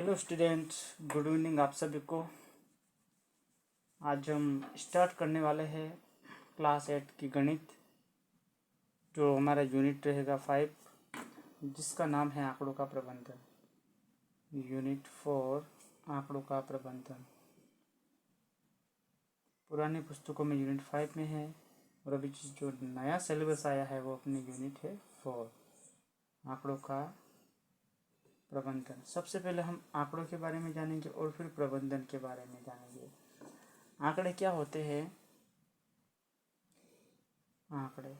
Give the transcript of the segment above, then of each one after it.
Hello student, good evening आप सभी को। आज हम स्टार्ट करने वाले हैं क्लास 8 की गणित, जो हमारा यूनिट रहेगा 5, जिसका नाम है आंकड़ों का प्रबंधन। यूनिट 4 आंकड़ों का प्रबंधन पुरानी पुस्तकों में यूनिट 5 में है, और अभी जो नया सिलेबस आया है वो अपनी यूनिट है 4 आंकड़ों का प्रबंधन। सबसे पहले हम आंकड़ों के बारे में जानेंगे और फिर प्रबंधन के बारे में जानेंगे। आंकड़े क्या होते हैं? आंकड़े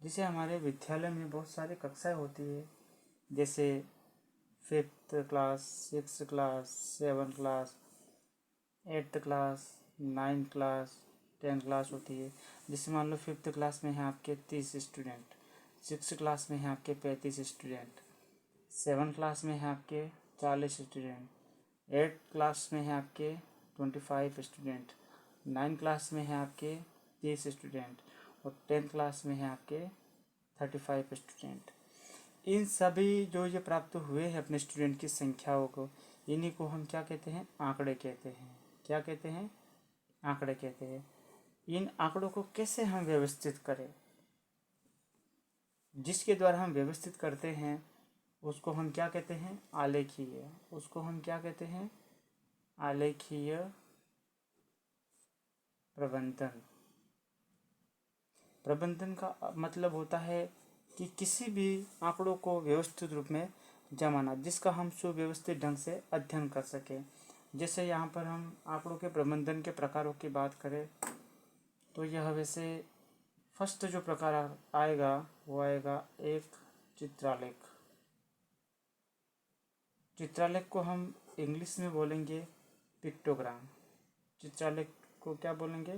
जिसे हमारे विद्यालय में बहुत सारी कक्षाएं होती है, जैसे 5th class, 6th class, 7th class, 8th class, 9th class, 10th class होती है। जैसे मान लो 5th क्लास में है आपके 30 स्टूडेंट, 6th क्लास में है आपके 35 स्टूडेंट, 7th क्लास में है आपके 40 स्टूडेंट, 8th क्लास में है आपके 25 स्टूडेंट, 9th क्लास में है आपके 30 स्टूडेंट, और 10th क्लास में है आपके 35 स्टूडेंट। इन सभी जो ये प्राप्त हुए हैं अपने स्टूडेंट की संख्याओं को, इन्हीं को हम क्या कहते हैं? आंकड़े कहते हैं। क्या कहते हैं? आंकड़े कहते हैं। इन आंकड़ों को कैसे हम व्यवस्थित करें? जिसके द्वारा हम व्यवस्थित करते हैं उसको हम क्या कहते हैं? आलेखीय। उसको हम क्या कहते हैं? आलेखीय प्रबंधन। प्रबंधन का मतलब होता है कि किसी भी आंकड़ों को व्यवस्थित रूप में जमाना, जिसका हम सुव्यवस्थित ढंग से अध्ययन कर सकें। जैसे यहाँ पर हम आंकड़ों के प्रबंधन के प्रकारों की बात करें तो यह वैसे फर्स्ट जो प्रकार आएगा वो आएगा एक चित्रालेख। चित्रालेख को हम इंग्लिश में बोलेंगे पिक्टोग्राम। चित्रालेख को क्या बोलेंगे?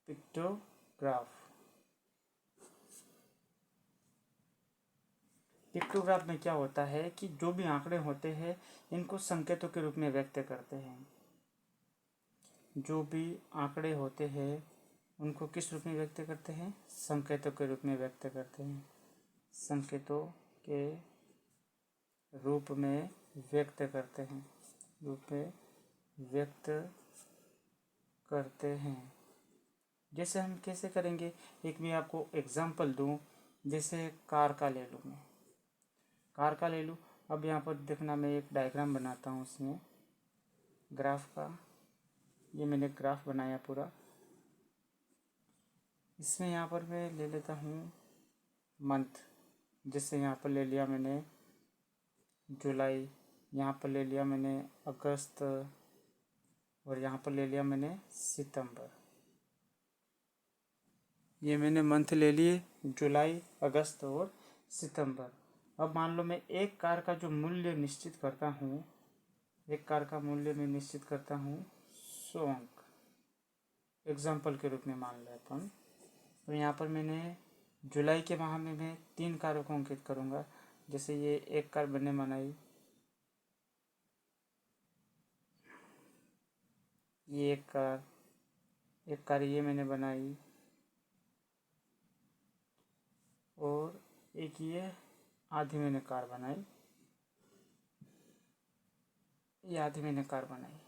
पिक्टोग्राफ। पिक्टोग्राफ में क्या होता है कि जो भी आंकड़े होते हैं इनको संकेतों के रूप में व्यक्त करते हैं। जो भी आंकड़े होते हैं उनको किस रूप में व्यक्त करते हैं? संकेतों के रूप में व्यक्त करते हैं। संकेतों के रूप में व्यक्त करते हैं। रूप में व्यक्त करते हैं। जैसे हम कैसे करेंगे? एक मैं आपको एग्जाम्पल दूं। जैसे कार का ले लूँ मैं। कार का ले लूँ। अब यहाँ पर देखना, मैं एक डायग्राम बनाता हूँ उसमें ग्राफ का। ये मैंने ग्राफ बनाया पूरा। इसमें यहाँ पर मैं ले लेता हूँ मंथ। जैसे यहाँ पर ले लिया मैंने जुलाई, यहाँ पर ले लिया मैंने अगस्त, और यहाँ पर ले लिया मैंने सितंबर। ये मैंने मंथ ले लिए, जुलाई, अगस्त और सितंबर। अब मान लो मैं एक कार का जो मूल्य निश्चित करता हूँ, एक कार का मूल्य मैं निश्चित करता हूँ 100 अंक, एग्जाम्पल के रूप में मान लेता हूँ। तो यहाँ पर मैंने जुलाई के माह में मैं 3 कारों को अंकित करूँगा। जैसे ये एक कार मैंने बनाई, ये एक कार ये मैंने बनाई, और एक ये आधी मैंने कार बनाई, ये आधी मैंने कार बनाई।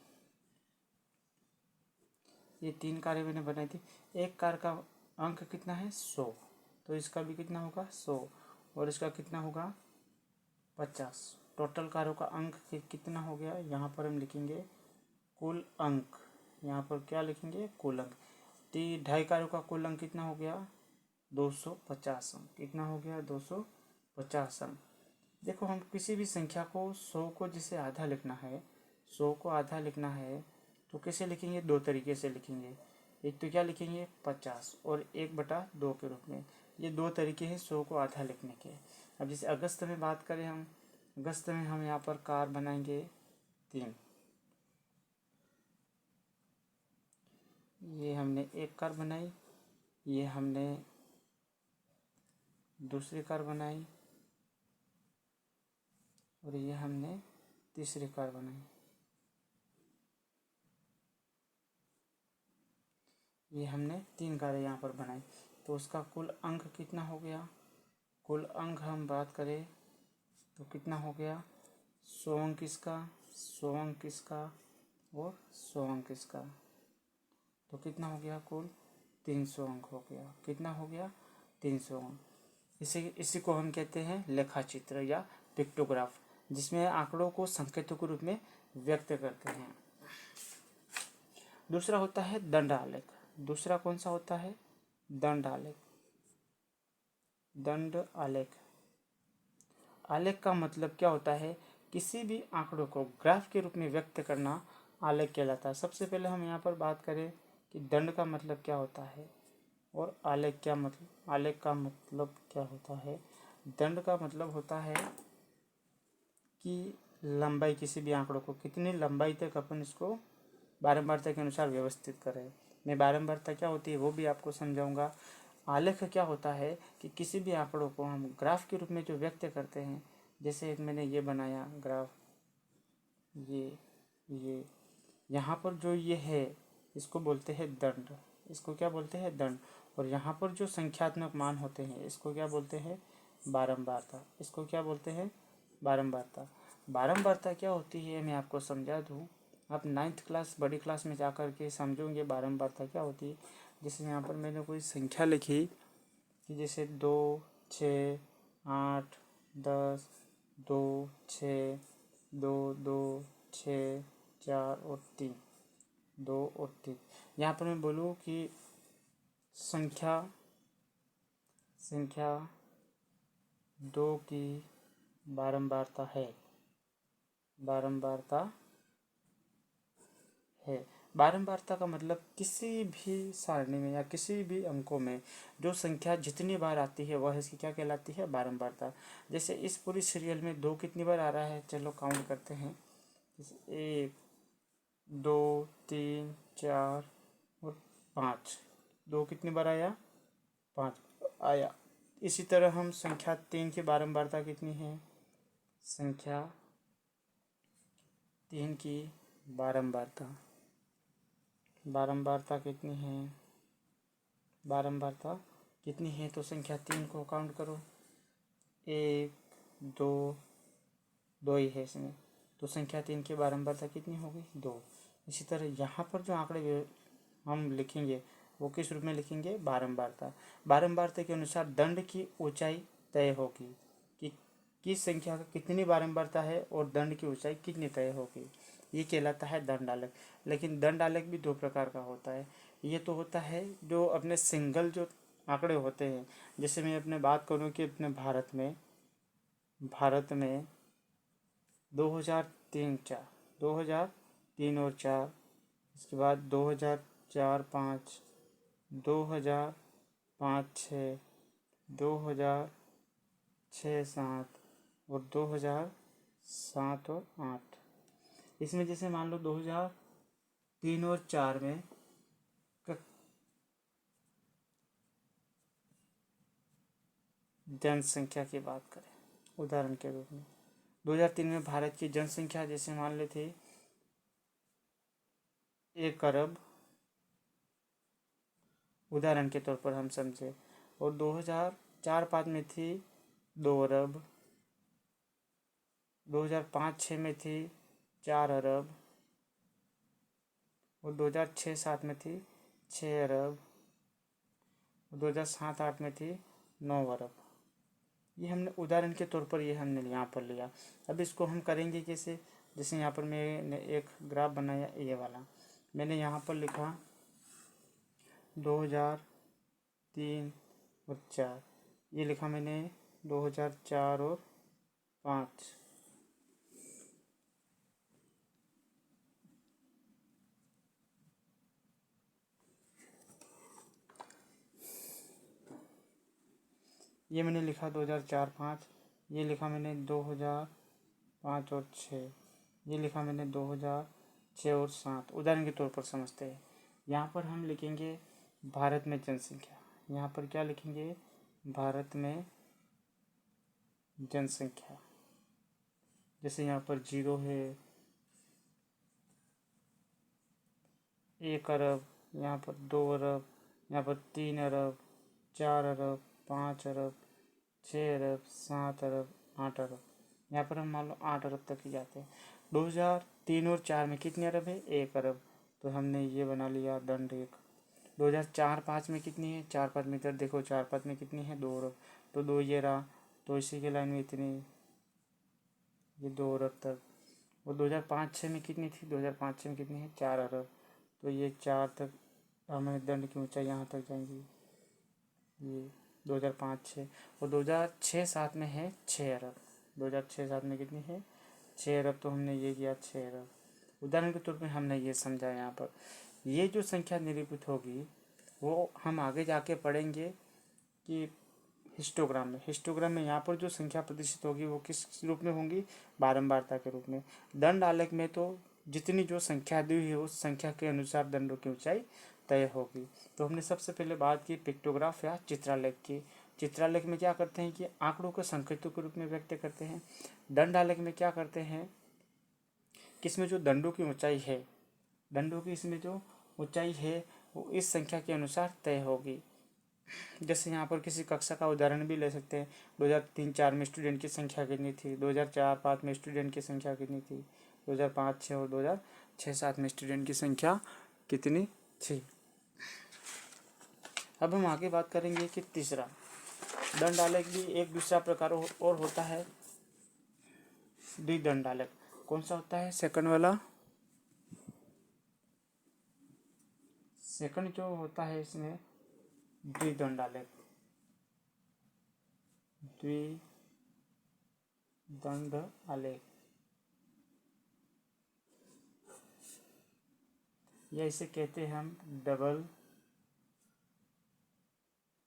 ये 3 कारें मैंने बनाई थी। एक कार का अंक कितना है? 100। तो इसका भी कितना होगा? 100। और इसका कितना होगा? 50। टोटल कारों का अंक कितना हो गया? यहाँ पर हम लिखेंगे कुल अंक। यहाँ पर क्या लिखेंगे? कुल अंक। 2.5 कारों का कुल अंक कितना हो गया? 250 अंक। कितना हो गया? 250 अंक। देखो, हम किसी भी संख्या को 100 को जिसे आधा लिखना है, 100 को आधा लिखना है तो कैसे लिखेंगे? 2 तरीके से लिखेंगे। एक तो क्या लिखेंगे? 50, और 1/2 के रूप में। ये 2 तरीके हैं 100 को आधा लिखने के। अब जैसे अगस्त में बात करें हम, अगस्त में हम यहाँ पर कार बनाएंगे 3। ये हमने एक कार बनाई, ये हमने दूसरी कार बनाई, और ये हमने तीसरी कार बनाई। ये हमने 3 कारें यहाँ पर बनाई। तो उसका कुल अंक कितना हो गया? कुल अंक हम बात करें तो कितना हो गया? 100 अंक इसका, 100 अंक इसका और 100 अंक इसका, तो कितना हो गया कुल 300 अंक हो गया। कितना हो गया 300 अंक। इसी को हम कहते हैं लेखा चित्र या पिक्टोग्राफ, जिसमें आंकड़ों को संकेतों के रूप में व्यक्त करते हैं। दूसरा होता है दंड आलेख। दूसरा कौन सा होता है? दंड आलेख। दंड आलेख, आलेख का मतलब क्या होता है? किसी भी आंकड़ों को ग्राफ के रूप में व्यक्त करना आलेख कहलाता है। सबसे पहले हम यहाँ पर बात करें कि दंड का मतलब क्या होता है और आलेख का मतलब क्या होता है। दंड का मतलब होता है कि लंबाई, किसी भी आंकड़ों को कितनी लंबाई तक अपन इसको बारंबारता के अनुसार व्यवस्थित करें। मैं बारंबारता क्या होती है वो भी आपको समझाऊंगा। आलेख क्या होता है कि किसी भी आंकड़ों को हम ग्राफ के रूप में जो व्यक्त करते हैं, जैसे एक मैंने ये बनाया ग्राफ, ये यहाँ पर जो ये है इसको बोलते हैं दंड। इसको क्या बोलते हैं? दंड। और यहाँ पर जो संख्यात्मक मान होते हैं इसको क्या बोलते हैं? बारंबारता। इसको क्या बोलते हैं? बारंबारता। बारंबारता क्या होती है मैं आपको समझा दूँ। आप 9th क्लास बड़ी क्लास में जाकर के समझोगे बारंबारता क्या होती है। जैसे यहाँ पर मैंने कोई संख्या लिखी कि जैसे 2, 6, 8, 10, 2, 6, 2, 2, 6, 4 और 3, 2 और 3। यहाँ पर मैं बोलूँ कि संख्या 2 की बारंबारता है। बारंबारता का मतलब किसी भी सारणी में या किसी भी अंकों में जो संख्या जितनी बार आती है वह इसकी क्या कहलाती है? बारंबारता। जैसे इस पूरी सीरियल में 2 कितनी बार आ रहा है? चलो काउंट करते हैं। 1, 2, 3, 4 और 5। 2 कितनी बार आया? 5 आया। इसी तरह हम संख्या 3 की बारंबारता कितनी है? संख्या 3 की बारंबारता कितनी है? बारंबारता कितनी है? तो संख्या 3 को काउंट करो। 1, 2, 2 ही है इसमें, तो संख्या 3 की बारंबारता कितनी होगी? 2। इसी तरह यहाँ पर जो आंकड़े हम लिखेंगे वो किस रूप में लिखेंगे? बारंबारता। बारंबारता के अनुसार दंड की ऊंचाई तय होगी कि किस संख्या का कितनी बारंबारता है और दंड की ऊंचाई कितनी तय होगी। ये कहलाता है दंड आलेख। लेकिन दंड आलेख भी 2 प्रकार का होता है। ये तो होता है जो अपने सिंगल जो आंकड़े होते हैं। जैसे मैं अपने बात करूँ कि अपने भारत में 2003 और 4, इसके बाद 2004-5, 2005-6, 2006-7 और 2007 और 8। इसमें जैसे मान लो 2003 और 4 में जनसंख्या की बात करें उदाहरण के रूप में, 2003 में भारत की जनसंख्या जैसे मान ले थी 1 अरब, उदाहरण के तौर पर हम समझे। और 2004-5 में थी 2 अरब, 2005-6 में थी 4 अरब और 2006-7 में थी 6 अरब और 2007-8 में थी 9 अरब। ये हमने उदाहरण के तौर पर ये हमने यहाँ पर लिया। अब इसको हम करेंगे कैसे? जैसे यहाँ पर मैंने एक ग्राफ बनाया ये वाला, मैंने यहाँ पर लिखा 2003 और 4, ये लिखा मैंने 2004 और 5। ये मैंने लिखा 2004-5, ये लिखा मैंने 2005 और 6, ये लिखा मैंने 2006 और 7। उदाहरण के तौर पर समझते हैं। यहाँ पर हम लिखेंगे भारत में जनसंख्या। यहाँ पर क्या लिखेंगे? भारत में जनसंख्या। जैसे यहाँ पर 0 है, 1 अरब, यहाँ पर 2 अरब, यहाँ पर 3 अरब, 4 अरब, 5 अरब, 6 अरब, 7 अरब, 8 अरब। यहाँ पर हम मान लो 8 अरब तक ही जाते हैं। 2003 और 4 में कितने अरब है? 1 अरब। तो हमने ये बना लिया दंड 1। 2004-5 में कितनी है? 4-5 में, इधर देखो 4-5 में कितनी है? 2 अरब। तो 2 ये रहा, तो इसी के लाइन में इतनी, ये 2 अरब तक। और 2005-6 में कितनी थी? 2005-6 में कितनी है? 4 अरब। तो ये 4 तक हमें दंड की ऊंचाई यहाँ तक जाएंगी, ये 2005-6। और 2006-7 में है 6 अरब। 2006-7 में कितनी है? 6 अरब। तो हमने ये किया 6 अरब। उदाहरण के तौर पे हमने ये समझा। यहाँ पर ये जो संख्या निरूपित होगी वो हम आगे जाके पढ़ेंगे कि हिस्टोग्राम में यहाँ पर जो संख्या प्रदर्शित होगी वो किस रूप में होंगी? बारंबारता के रूप में। दंड आलेख में तो जितनी जो संख्या दी हुई है उस संख्या के अनुसार दंडों की ऊंचाई तय होगी। तो हमने सबसे पहले बात की पिक्टोग्राफ या चित्रालेख की। चित्रालेख में क्या करते हैं कि आंकड़ों को संकेतों के रूप में व्यक्त करते हैं। दंड आलेख में क्या करते हैं कि इसमें जो दंडों की ऊंचाई है, दंडों की इसमें जो ऊंचाई है वो इस संख्या के अनुसार तय होगी। जैसे यहाँ पर किसी कक्षा का उदाहरण भी ले सकते हैं। 2003-4 में स्टूडेंट की संख्या कितनी थी? 2004-5 में स्टूडेंट की संख्या कितनी थी? 2005-6 और 2006-7 में स्टूडेंट की संख्या कितनी थी? अब हम आगे बात करेंगे कि तीसरा दंड आलेख भी एक दूसरा प्रकार और होता है, द्विदंड आलेख। कौन सा होता है? सेकंड वाला। सेकंड जो होता है इसमें द्विदंड आलेख, द्विदंड आलेख, या इसे कहते हैं हम डबल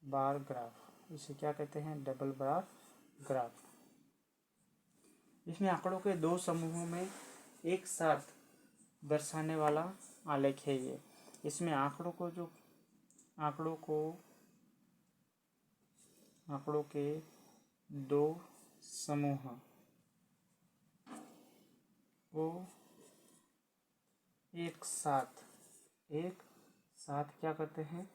बार ग्राफ। इसे क्या कहते हैं? Double bar graph. इसमें आंकड़ों के दो समूहों में एक साथ दर्शाने वाला आलेख है ये। इसमें आंकड़ों के दो समूह को एक साथ क्या करते हैं?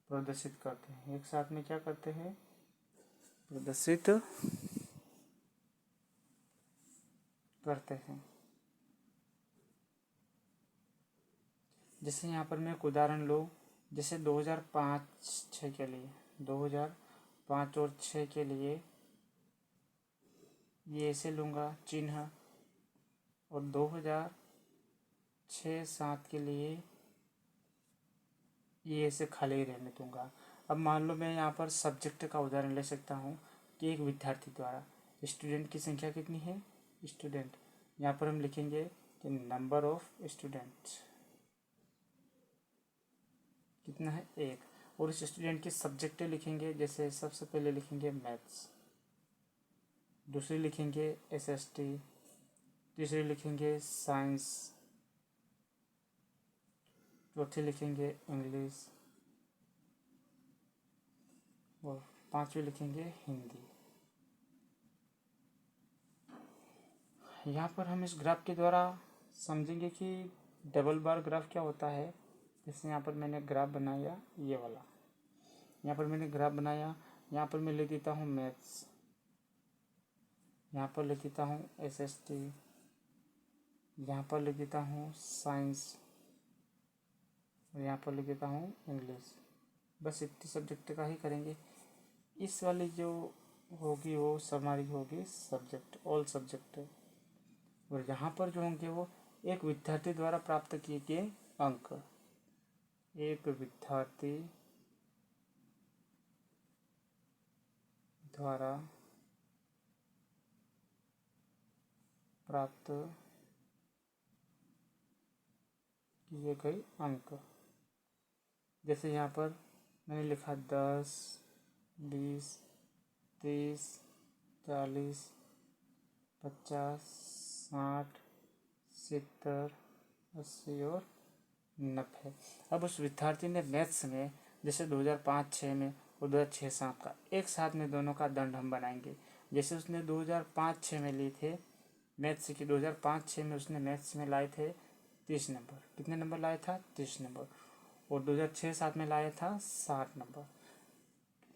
प्रदर्शित करते हैं। एक साथ में क्या करते हैं? प्रदर्शित करते हैं। जैसे यहाँ पर मैं एक उदाहरण लूँ, जैसे 2005-6 के लिए, 2005 और 6 के लिए ये ऐसे लूँगा चिन्ह, और 2006-7 के लिए ये ऐसे खाली रहने दूंगा। अब मान लो मैं यहाँ पर सब्जेक्ट का उदाहरण ले सकता हूँ कि एक विद्यार्थी द्वारा, स्टूडेंट की संख्या कितनी है? स्टूडेंट, यहाँ पर हम लिखेंगे कि नंबर ऑफ स्टूडेंट्स कितना है? 1। और इस स्टूडेंट की सब्जेक्ट लिखेंगे, जैसे सबसे पहले लिखेंगे मैथ्स, दूसरी लिखेंगे SST, तीसरी लिखेंगे साइंस, चौथी लिखेंगे इंग्लिश, और पांचवी लिखेंगे हिंदी। यहाँ पर हम इस ग्राफ के द्वारा समझेंगे कि डबल बार ग्राफ क्या होता है। जैसे यहाँ पर मैंने ग्राफ बनाया, ये वाला यहाँ पर मैंने ग्राफ बनाया, यहाँ पर मैं लिख देता हूँ मैथ्स, यहाँ पर लिख देता हूँ SST, यहाँ पर लिख देता हूँ साइंस, और यहाँ पर लिख देता हूँ इंग्लिश। बस इतनी सब्जेक्ट का ही करेंगे। इस वाली जो होगी वो हमारी होगी सब्जेक्ट, ऑल सब्जेक्ट। और यहाँ पर जो होंगे वो एक विद्यार्थी द्वारा प्राप्त किए गए अंक, एक विद्यार्थी द्वारा प्राप्त किए गए अंक। जैसे यहाँ पर मैंने लिखा 10, 20, 30, 40, 50, 60, 70, 80 और 90। अब उस विद्यार्थी ने मैथ्स में जैसे 2005-6 में और 2006-7 का एक साथ में दोनों का दंड हम बनाएंगे। जैसे उसने 2005-6 में लिए थे मैथ्स की, 2005-6 में उसने मैथ्स में लाए थे 30 नंबर। कितने नंबर लाया था? 30 नंबर। और 2006-7 में लाया था 60 नंबर।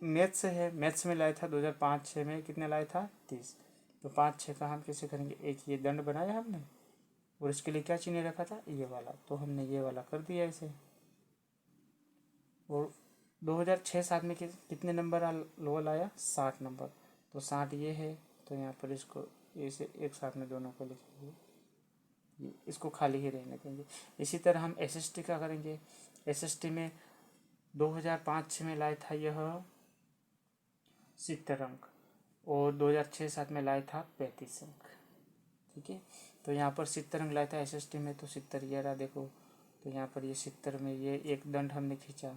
मैथ्स में लाया था 2005-6 में कितने लाया था? 30। तो 5 6 का हम कैसे करेंगे, एक ये दंड बनाया हमने और इसके लिए क्या चिन्ह रखा था, ये वाला, तो हमने ये वाला कर दिया इसे। और 2006-7 में कितने नंबर लोअल आया, 60 नंबर, तो 60 ये है, तो यहाँ पर इसको इसे एक साथ में दोनों को लिखेंगे, इसको खाली ही रहने देंगे। इसी तरह हम SST का करेंगे। SST में 2005-06 में लाया था यह 70 अंक और 2006-07 में लाया था 35 अंक। ठीक है, तो यहाँ पर 70 अंक लाया था SST में, तो 70 ये रहा देखो, तो यहाँ पर ये 70 में ये एक दंड हमने खींचा।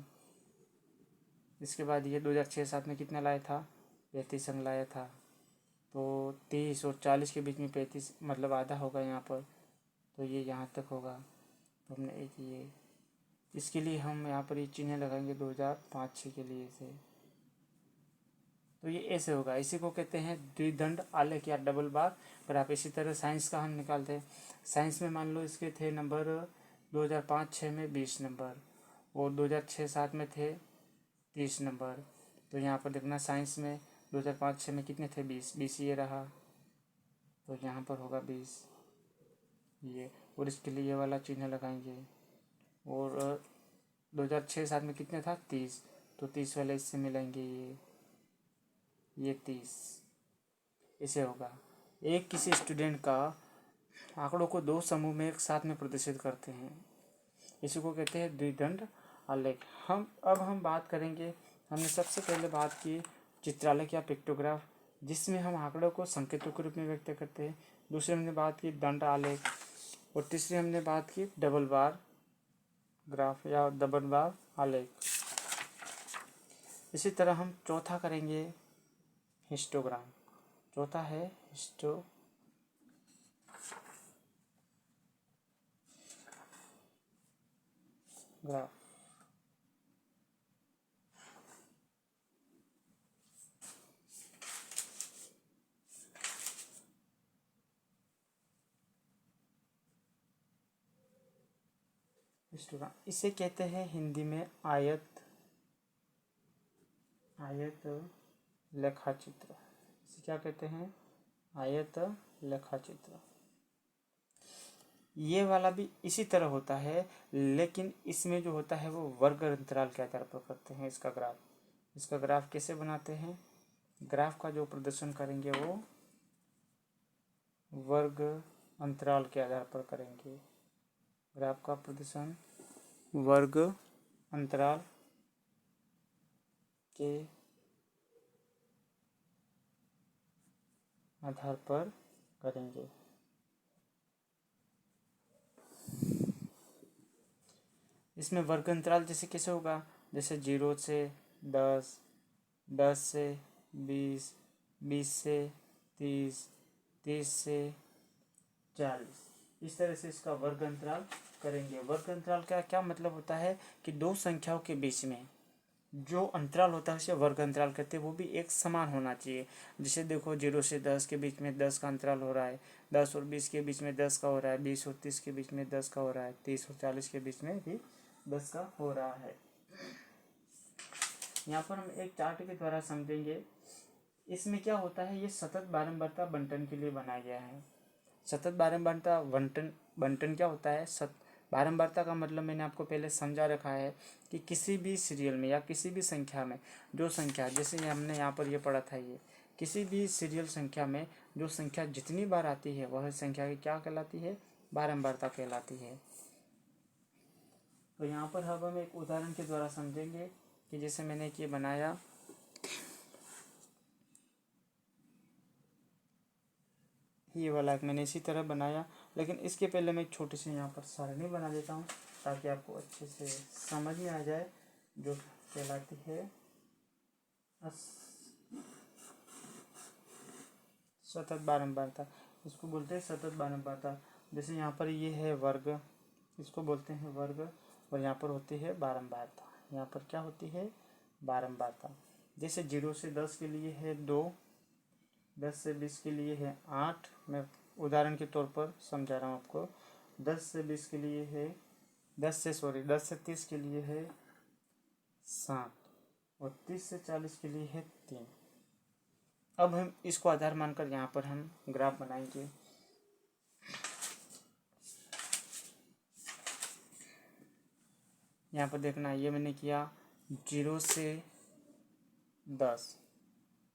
इसके बाद ये 2006-07 में कितना लाया था, 35 अंक लाया था, तो 30 और 40 के बीच में 35 मतलब आधा होगा यहाँ पर, तो ये यहाँ तक होगा। तो हमने एक ये, इसके लिए हम यहाँ पर ये चिन्ह लगाएंगे 2005-06 के लिए इसे, तो ये ऐसे होगा। इसी को कहते हैं द्विदंड आलेख या डबल बार ग्राफ। इसी तरह साइंस का हम निकालते हैं। साइंस में मान लो इसके थे नंबर 2005-06 में 20 नंबर और 2006-07 में थे 30 नंबर, तो यहाँ पर देखना साइंस में 2005-06 में कितने थे, 20 ये रहा, तो यहाँ पर होगा 20 ये, और इसके लिए ये वाला चिन्ह लगाएंगे। और 2006-07 में कितने था, 30, तो 30 वाले इससे मिलेंगे, ये 30 इसे होगा। एक किसी स्टूडेंट का आंकड़ों को दो समूह में एक साथ में प्रदर्शित करते हैं, इसी को कहते हैं द्विदंड आलेख। अब हम बात करेंगे, हमने सबसे पहले बात की चित्रालेख या पिक्टोग्राफ, जिसमें हम आंकड़ों को संकेतों के रूप में व्यक्त करते हैं। दूसरे हमने बात की दंड आलेख और तीसरी हमने बात की डबल बार ग्राफ या डबल बार आलेख। इसी तरह हम चौथा करेंगे हिस्टोग्राम। चौथा है हिस्टोग्राफ। हिस्टोग्राम इसे कहते हैं हिंदी में आयत लेखाचित्र। इसे क्या कहते हैं, आयत लेखाचित्र। ये वाला भी इसी तरह होता है, लेकिन इसमें जो होता है वो वर्ग अंतराल के आधार पर करते हैं इसका ग्राफ कैसे बनाते हैं, ग्राफ का जो प्रदर्शन करेंगे वो वर्ग अंतराल के आधार पर करेंगे। ग्राफ का प्रदर्शन वर्ग अंतराल के आधार पर करेंगे। इसमें वर्ग अंतराल जैसे कैसे होगा, जैसे 0 से 10, 10 से 20, 20 से 30, 30 से 40, इस तरह से इसका वर्ग अंतराल करेंगे। वर्ग अंतराल का क्या मतलब होता है कि दो संख्याओं के बीच में जो अंतराल होता है उसे वर्ग अंतराल कहते हैं, वो भी एक समान होना चाहिए। जैसे देखो 0 से 10 के बीच में 10 का अंतराल हो रहा है, 10 और 20 के बीच में 10 का हो रहा है, 20 और 30 के बीच में 10 का हो रहा है, 30 और 40 के बीच में भी 10 का हो रहा है। यहाँ पर हम एक चार्ट के द्वारा समझेंगे। इसमें क्या होता है, ये सतत बारंबारता बंटन के लिए बनाया गया है। सतत बारंबारता बंटन क्या होता है, बारंबारता का मतलब मैंने आपको पहले समझा रखा है कि किसी भी सीरियल में या किसी भी संख्या में जो संख्या, जैसे हमने यहाँ पर ये पढ़ा था, ये किसी भी सीरियल संख्या में जो संख्या जितनी बार आती है वह संख्या की क्या कहलाती है, बारंबारता कहलाती है। तो यहाँ पर हम एक उदाहरण के द्वारा समझेंगे कि जैसे मैंने ये बनाया, ये वाला मैंने इसी तरह बनाया, लेकिन इसके पहले मैं एक छोटी सी यहाँ पर सारणी बना देता हूँ ताकि आपको अच्छे से समझ में आ जाए, जो कहलाती है सतत बारंबारता। इसको बोलते हैं सतत बारंबारता। जैसे यहाँ पर ये है वर्ग, इसको बोलते हैं वर्ग, और यहाँ पर होती है बारंबारता। यहाँ पर क्या होती है, बारंबारता। जैसे 0 से 10 के लिए है 2, 10 से 20 के लिए है 8। मैं उदाहरण के तौर पर समझा रहा हूँ आपको। 10 से 20 के लिए है 10 से 30 के लिए है 7 और 30 से 40 के लिए है 3। अब हम इसको आधार मानकर यहाँ पर हम ग्राफ बनाएंगे। यहाँ पर देखना, ये मैंने किया 0 से 10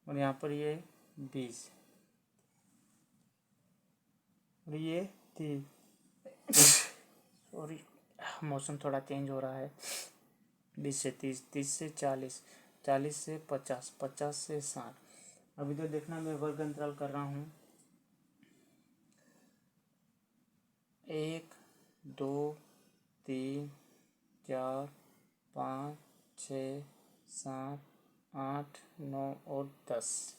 और यहाँ पर ये 20 और ये 30। सॉरी, मौसम थोड़ा चेंज हो रहा है। 20 से 30, 30 से 40, 40 से 50, 50 से 60। अभी तो देखना मैं वर्ग अंतराल कर रहा हूँ 1, 2, 3, 4, 5, 6, 7, 8, 9 और 10।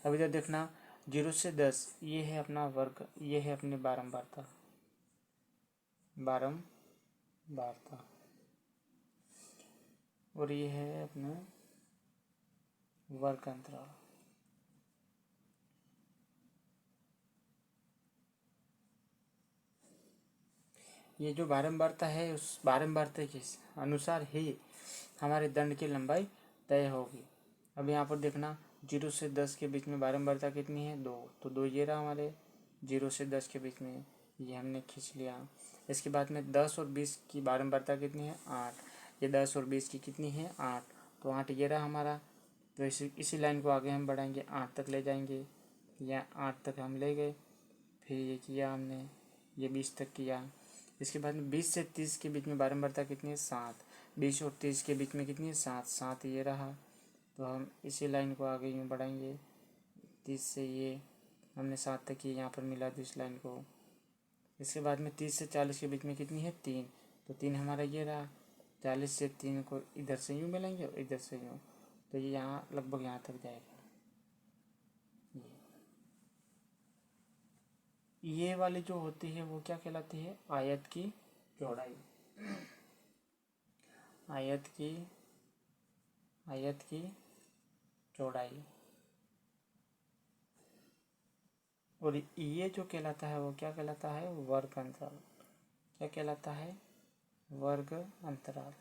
अभी तो देखना 0 से 10 ये है अपना वर्ग, ये है अपनी बारंबारता, और ये है अपना वर्ग अंतराल। ये जो बारंबारता है उस बारंबारता के अनुसार ही हमारे दंड की लंबाई तय होगी। अब यहाँ पर देखना 0 से 10 के बीच में बारंबारता कितनी है, 2, तो 2 ये रहा हमारे 0 से 10 के बीच में, ये हमने खींच लिया। इसके बाद में 10 और 20 की बारंबारता कितनी है, 8, ये 10 और 20 की कितनी है, 8, तो 8 ये रहा हमारा। तो इसी लाइन को आगे हम बढ़ाएंगे, 8 तक ले जाएंगे, या 8 तक हम ले गए, फिर ये किया हमने, ये 20 तक किया। इसके बाद में 20 से 30 के बीच में बारंबारता कितनी है, 7, 20 और 30 के बीच में कितनी है, 7, 7 ये रहा। तो हम इसी लाइन को आगे यूँ बढ़ाएंगे, 30 से ये हमने 7 तक की, यहाँ पर मिला दी इस लाइन को। इसके बाद में 30 से 40 के बीच में कितनी है, 3, तो 3 हमारा ये रहा। 40 से 3 को इधर से यूँ मिलेंगे और इधर से यूँ, तो ये यहाँ लगभग यहाँ तक जाएगा। ये वाली जो होती है वो क्या कहलाती है, आयत की चौड़ाई। आयत की चौड़ाई। और ये जो कहलाता है वो क्या कहलाता है, वर्ग अंतराल। क्या कहलाता है, वर्ग अंतराल।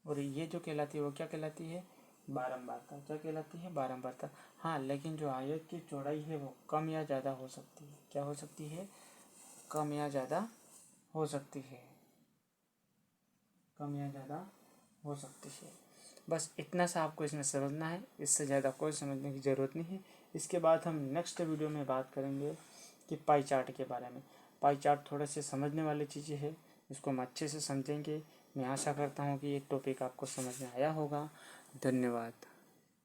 और ये जो कहलाती है वो क्या कहलाती है, बारंबारता। क्या कहलाती है, बारंबारता। हाँ, लेकिन जो आयत की चौड़ाई है वो कम या ज़्यादा हो सकती है। क्या हो सकती है, कम या ज़्यादा हो सकती है, कम या ज़्यादा हो सकती है। बस इतना सा आपको इसमें समझना है, इससे ज़्यादा कोई समझने की ज़रूरत नहीं है। इसके बाद हम नेक्स्ट वीडियो में बात करेंगे कि पाई चार्ट के बारे में। पाई चार्ट थोड़े से समझने वाली चीज़ें हैं, इसको हम अच्छे से समझेंगे। मैं आशा करता हूँ कि ये टॉपिक आपको समझ में आया होगा। धन्यवाद।